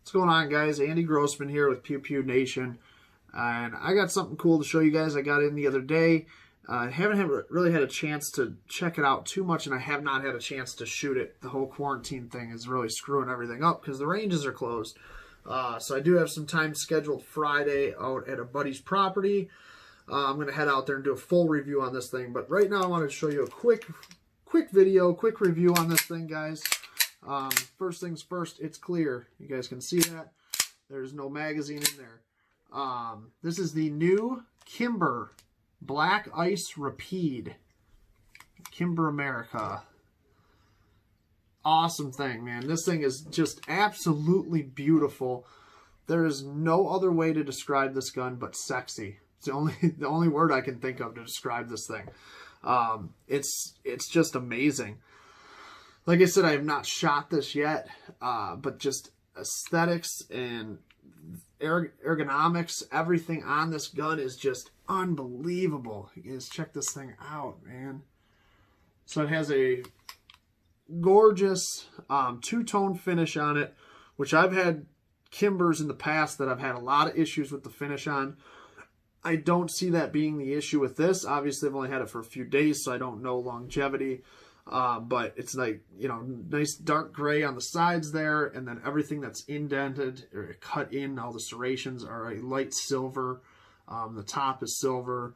What's going on, guys? Andy Grossman here with Pew Pew Nation, and I got something cool to show you guys. I got in the other day. I haven't really had a chance to check it out too much, and I have not had a chance to shoot it. The whole quarantine thing is really screwing everything up because the ranges are closed. So I do have some time scheduled Friday out at a buddy's property. I'm going to head out there and do a full review on this thing. But right now I wanted to show you a quick review on this thing, guys. First things first, it's clear. You guys can see that. There's no magazine in there. This is the new Kimber Black Ice Rapide. Kimber America. Awesome thing, man. This thing is just absolutely beautiful. There is no other way to describe this gun but sexy. It's the only word I can think of to describe this thing. It's just amazing. Like I said, I have not shot this yet, but just aesthetics and ergonomics, everything on this gun is just unbelievable. You guys check this thing out, man. So it has a gorgeous two-tone finish on it, which I've had Kimbers in the past that I've had a lot of issues with the finish on. I don't see that being the issue with this. Obviously, I've only had it for a few days, so I don't know longevity. But it's like, you know, nice dark gray on the sides there, and then everything that's indented or cut in, all the serrations are a light silver. The top is silver.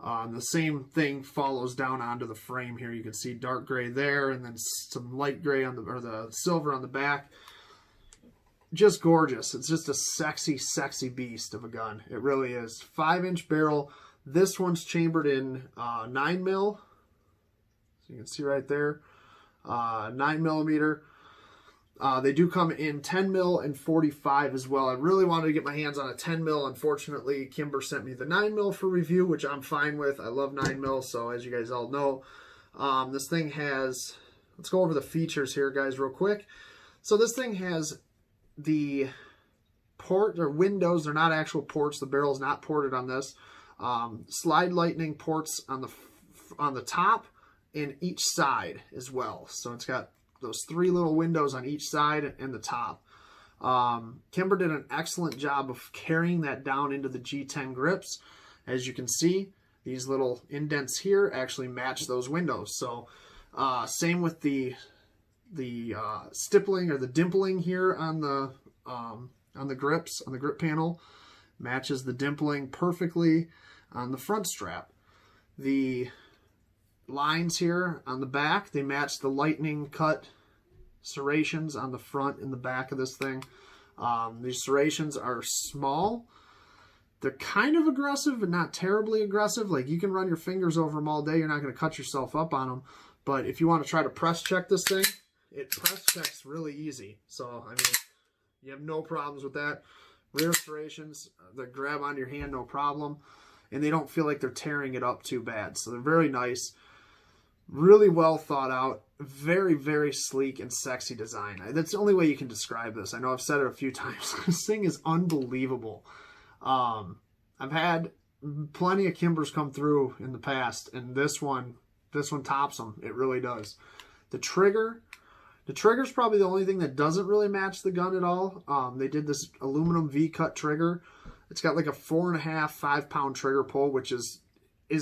The same thing follows down onto the frame here. You can see dark gray there, and then some light gray on the silver on the back. Just gorgeous. It's just a sexy, sexy beast of a gun. It really is. 5-inch barrel. This one's chambered in 9mm. So you can see right there, 9mm. They do come in 10mm and 45 as well. I really wanted to get my hands on a 10mm. Unfortunately, Kimber sent me the 9mm for review, which I'm fine with. I love 9mm, so as you guys all know, this thing has, let's go over the features here, guys, real quick. So this thing has the port, or windows, they're not actual ports. The barrel's not ported on this. Slide lightning ports on the top and each side as well. So it's got those 3 little windows on each side and the top. Kimber did an excellent job of carrying that down into the G10 grips. As you can see, these little indents here actually match those windows. So same with the stippling or the dimpling here on the grips, on the grip panel, matches the dimpling perfectly on the front strap. The lines here on the back, they match the lightning cut serrations on the front and the back of this thing. These serrations are small. They're kind of aggressive but not terribly aggressive. Like, you can run your fingers over them all day. You're not going to cut yourself up on them. But if you want to try to press check this thing, it press checks really easy. So, I mean, you have no problems with that. Rear serrations, they grab on your hand, no problem. And they don't feel like they're tearing it up too bad. So they're very nice. Really well thought out. Very, very sleek and sexy design. That's the only way you can describe this. I know I've said it a few times. This thing is unbelievable. I've had plenty of Kimbers come through in the past, and this one tops them. It really does. The trigger's probably the only thing that doesn't really match the gun at all. They did this aluminum V-cut trigger. It's got like a 4.5, 5 pound trigger pull, which is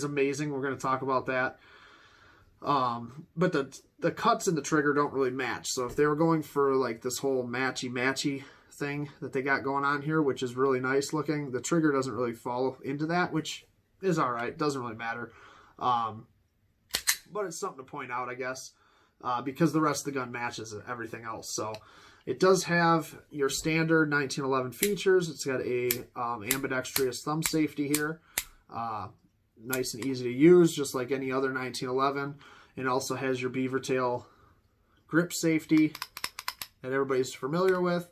amazing. We're going to talk about that. But the cuts in the trigger don't really match. So if they were going for like this whole matchy thing that they got going on here, which is really nice looking, the trigger doesn't really fall into that, which is all right. Doesn't really matter. But it's something to point out, I guess. Because the rest of the gun matches everything else. So it does have your standard 1911 features. It's got a ambidextrous thumb safety here. Nice and easy to use, just like any other 1911. It also has your beaver tail grip safety that everybody's familiar with.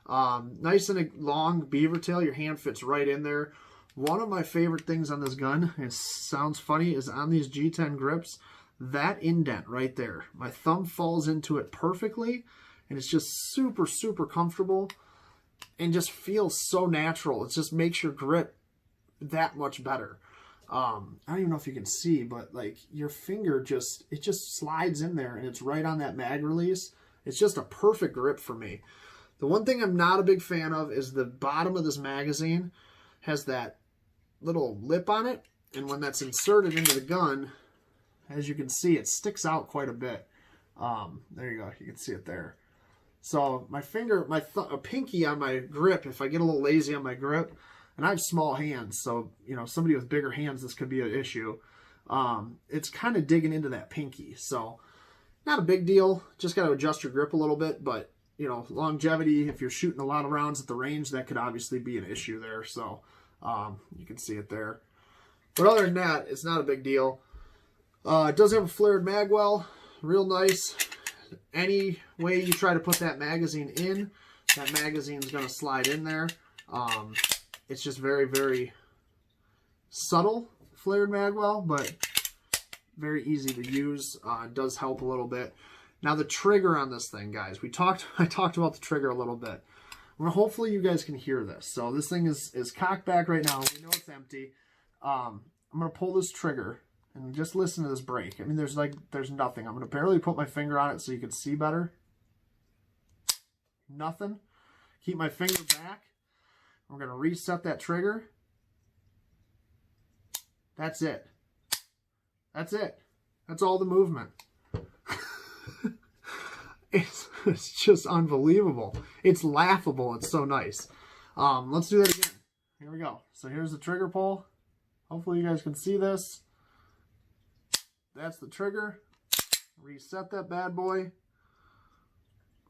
Nice and a long beaver tail. Your hand fits right in there. One of my favorite things on this gun, it sounds funny, is on these G10 grips, that indent right there. My thumb falls into it perfectly, and it's just super, super comfortable and just feels so natural. It just makes your grip that much better. I don't even know if you can see, but like your finger it just slides in there and it's right on that mag release. It's just a perfect grip for me. The one thing I'm not a big fan of is the bottom of this magazine has that little lip on it, and when that's inserted into the gun, as you can see, it sticks out quite a bit. There you go. You can see it there. So my finger, a pinky on my grip, if I get a little lazy on my grip, and I have small hands, so, you know, somebody with bigger hands, this could be an issue. It's kind of digging into that pinky. So not a big deal. Just got to adjust your grip a little bit, but, you know, longevity, if you're shooting a lot of rounds at the range, that could obviously be an issue there. So you can see it there. But other than that, it's not a big deal. It does have a flared mag well. Real nice. Any way you try to put that magazine in, that magazine's going to slide in there. It's just very, very subtle flared mag well, but very easy to use. It does help a little bit. Now the trigger on this thing, guys, I talked about the trigger a little bit. Well, hopefully you guys can hear this. So this thing is cocked back right now. We know it's empty. I'm going to pull this trigger and just listen to this break. I mean, there's nothing. I'm going to barely put my finger on it so you can see better. Nothing. Keep my finger back. We're going to reset that trigger. That's it. That's it. That's all the movement. It's just unbelievable. It's laughable. It's so nice. Let's do that again. Here we go. So here's the trigger pull. Hopefully you guys can see this. That's the trigger. Reset that bad boy.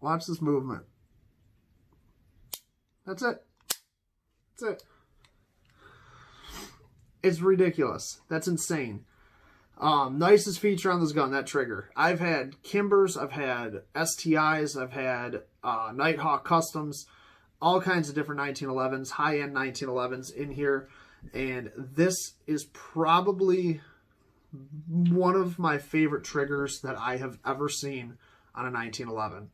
Watch this movement. That's it. That's it. It's ridiculous. That's insane. Nicest feature on this gun, that trigger. I've had Kimbers, I've had STIs, I've had Nighthawk Customs, all kinds of different 1911s, high-end 1911s in here. And this is probably one of my favorite triggers that I have ever seen on a 1911.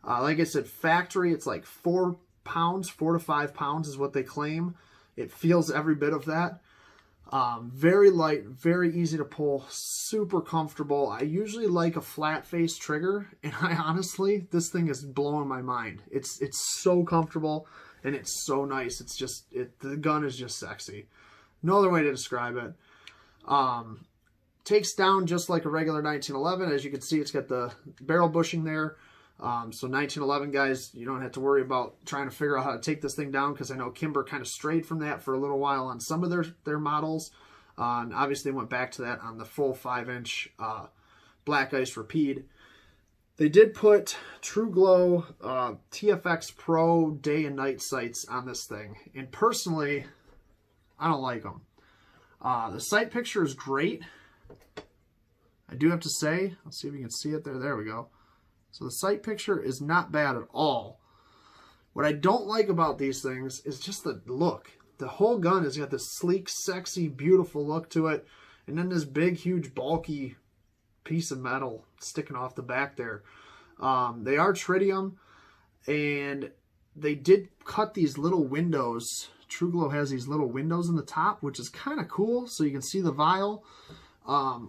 Like I said, factory, it's like 4 pounds, 4 to 5 pounds is what they claim. It feels every bit of that. Very light, very easy to pull, super comfortable. I usually like a flat face trigger, and I honestly, this thing is blowing my mind. It's so comfortable, and it's so nice. It's just, the gun is just sexy. No other way to describe it. Takes down just like a regular 1911. As you can see, it's got the barrel bushing there. So 1911 guys, you don't have to worry about trying to figure out how to take this thing down, because I know Kimber kind of strayed from that for a little while on some of their models. And obviously went back to that on the full 5-inch Black Ice Rapide. They did put True Glow TFX Pro day and night sights on this thing. And personally, I don't like them. The sight picture is great. I do have to say, let's see if you can see it there. There we go. So the sight picture is not bad at all. What I don't like about these things is just the look. The whole gun has got this sleek, sexy, beautiful look to it. And then this big, huge, bulky piece of metal sticking off the back there. They are tritium, and they did cut these little windows. True Glow has these little windows in the top, which is kind of cool. So you can see the vial,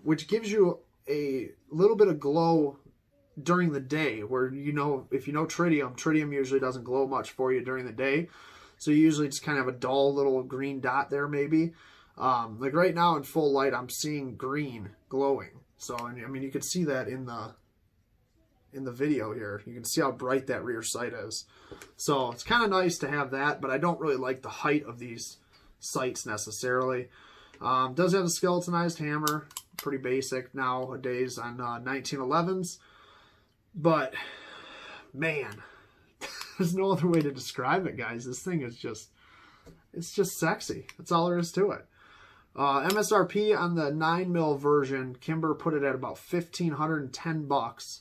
which gives you a little bit of glow during the day, where, you know, if you know tritium usually doesn't glow much for you during the day. So you usually just kind of have a dull little green dot there maybe. Like right now in full light, I'm seeing green glowing. So, I mean, you can see that in the video here. You can see how bright that rear sight is. So it's kind of nice to have that, but I don't really like the height of these sights necessarily. Does have a skeletonized hammer, pretty basic nowadays on 1911s. But, man, there's no other way to describe it, guys. This thing is just, it's just sexy. That's all there is to it. MSRP on the 9mm version, Kimber put it at about $1,510.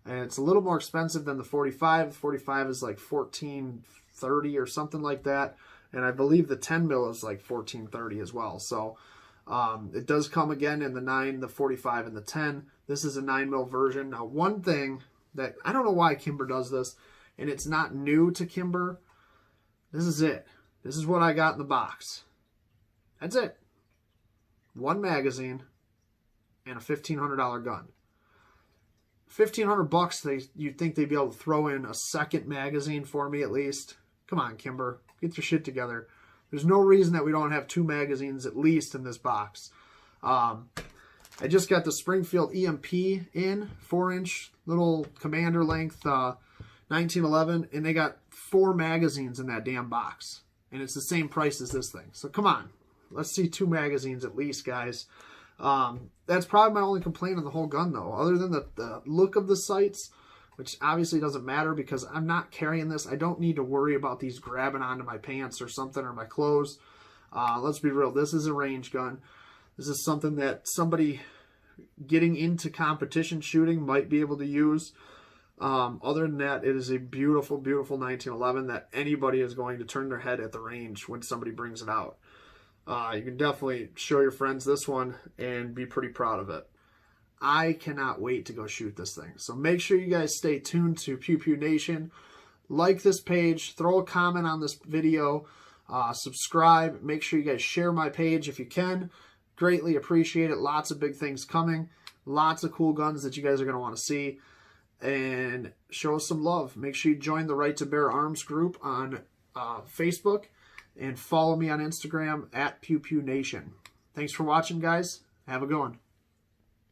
And it's a little more expensive than the 45. The 45 is like $1,430 or something like that. And I believe the 10mm is like $1,430 as well. So it does come again in the 9, the 45, and the 10. This is a 9mm version. Now, one thing that, I don't know why Kimber does this, and it's not new to Kimber. This is it. This is what I got in the box. That's it. One magazine and a $1,500 gun. $1,500, you'd think they'd be able to throw in a second magazine for me at least. Come on, Kimber, get your shit together. There's no reason that we don't have 2 magazines at least in this box. I just got the Springfield EMP in, 4-inch little commander length 1911, and they got 4 magazines in that damn box. And it's the same price as this thing. So come on, let's see 2 magazines at least, guys. That's probably my only complaint on the whole gun, though, other than the look of the sights, which obviously doesn't matter because I'm not carrying this. I don't need to worry about these grabbing onto my pants or something or my clothes. Let's be real. This is a range gun. This is something that somebody getting into competition shooting might be able to use. Other than that, it is a beautiful, beautiful 1911 that anybody is going to turn their head at the range when somebody brings it out. You can definitely show your friends this one and be pretty proud of it. I cannot wait to go shoot this thing. So make sure you guys stay tuned to Pew Pew Nation. Like this page, throw a comment on this video, subscribe. Make sure you guys share my page if you can. Greatly appreciate it. Lots of big things coming. Lots of cool guns that you guys are going to want to see. And show us some love. Make sure you join the Right to Bear Arms group on Facebook. And follow me on Instagram at Pew Pew Nation. Thanks for watching, guys. Have a good one.